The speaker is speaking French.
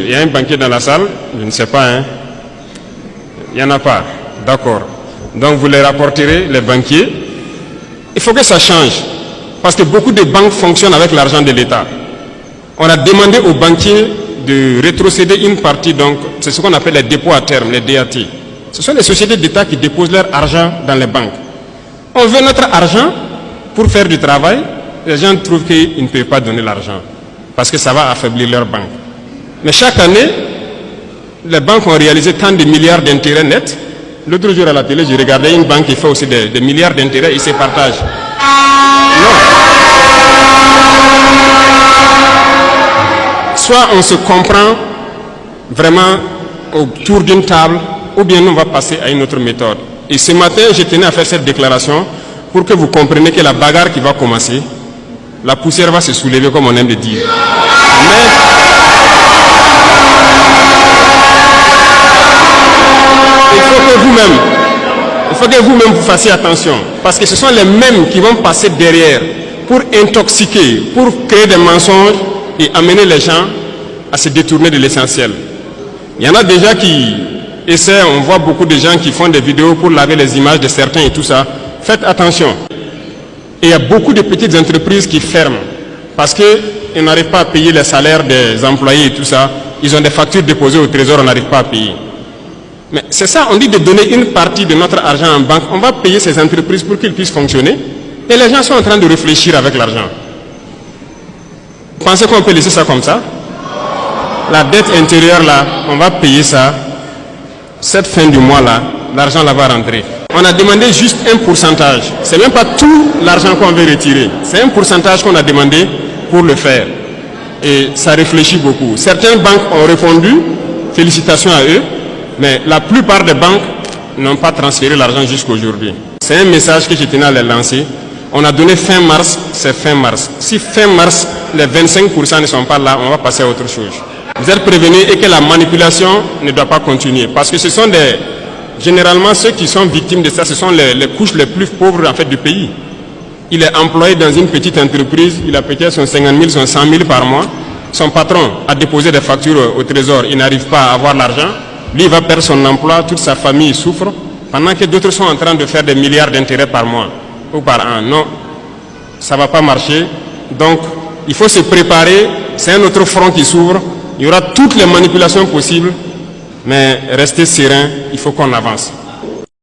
Il y a un banquier dans la salle, je ne sais pas, hein. Il n'y en a pas, d'accord. Donc vous les rapporterez, les banquiers. Il faut que ça change, parce que beaucoup de banques fonctionnent avec l'argent de l'État. On a demandé aux banquiers de rétrocéder une partie, donc c'est ce qu'on appelle les dépôts à terme, les DAT. Ce sont les sociétés d'État qui déposent leur argent dans les banques. On veut notre argent pour faire du travail. Les gens trouvent qu'ils ne peuvent pas donner l'argent parce que ça va affaiblir leur banque. Mais chaque année, les banques ont réalisé tant de milliards d'intérêts nets. L'autre jour à la télé, j'ai regardé une banque qui fait aussi des milliards d'intérêts et se partage. Non. Soit on se comprend vraiment autour d'une table, ou bien on va passer à une autre méthode. Et ce matin, je tenais à faire cette déclaration pour que vous compreniez que la bagarre qui va commencer, la poussière va se soulever comme on aime le dire. Mais il faut que vous-même vous fassiez attention, parce que ce sont les mêmes qui vont passer derrière pour intoxiquer, pour créer des mensonges et amener les gens à se détourner de l'essentiel. Il y en a déjà qui essaient, on voit beaucoup de gens qui font des vidéos pour laver les images de certains et tout ça. Faites attention. Et il y a beaucoup de petites entreprises qui ferment parce qu'ils n'arrivent pas à payer les salaires des employés et tout ça. Ils ont des factures déposées au trésor, on n'arrive pas à payer. Mais c'est ça, on dit de donner une partie de notre argent en banque. On va payer ces entreprises pour qu'ils puissent fonctionner. Et les gens sont en train de réfléchir avec l'argent. Vous pensez qu'on peut laisser ça comme ça? La dette intérieure là, on va payer ça. Cette fin du mois là, l'argent là va rentrer. On a demandé juste un pourcentage. Ce n'est même pas tout l'argent qu'on veut retirer. C'est un pourcentage qu'on a demandé pour le faire. Et ça réfléchit beaucoup. Certaines banques ont répondu, félicitations à eux, mais la plupart des banques n'ont pas transféré l'argent jusqu'à aujourd'hui. C'est un message que je tenais à les lancer. On a donné fin mars, c'est fin mars. Si fin mars, les 25% ne sont pas là, on va passer à autre chose. Vous êtes prévenus et que la manipulation ne doit pas continuer. Parce que ce sont généralement ceux qui sont victimes de ça, ce sont les couches les plus pauvres en fait, du pays. Il est employé dans une petite entreprise, il a peut-être son 50 000, son 100 000 par mois. Son patron a déposé des factures au trésor, il n'arrive pas à avoir l'argent. Lui, il va perdre son emploi, toute sa famille souffre, pendant que d'autres sont en train de faire des milliards d'intérêts par mois ou par an. Non, ça ne va pas marcher. Donc, il faut se préparer. C'est un autre front qui s'ouvre. Il y aura toutes les manipulations possibles, mais restez serein, il faut qu'on avance.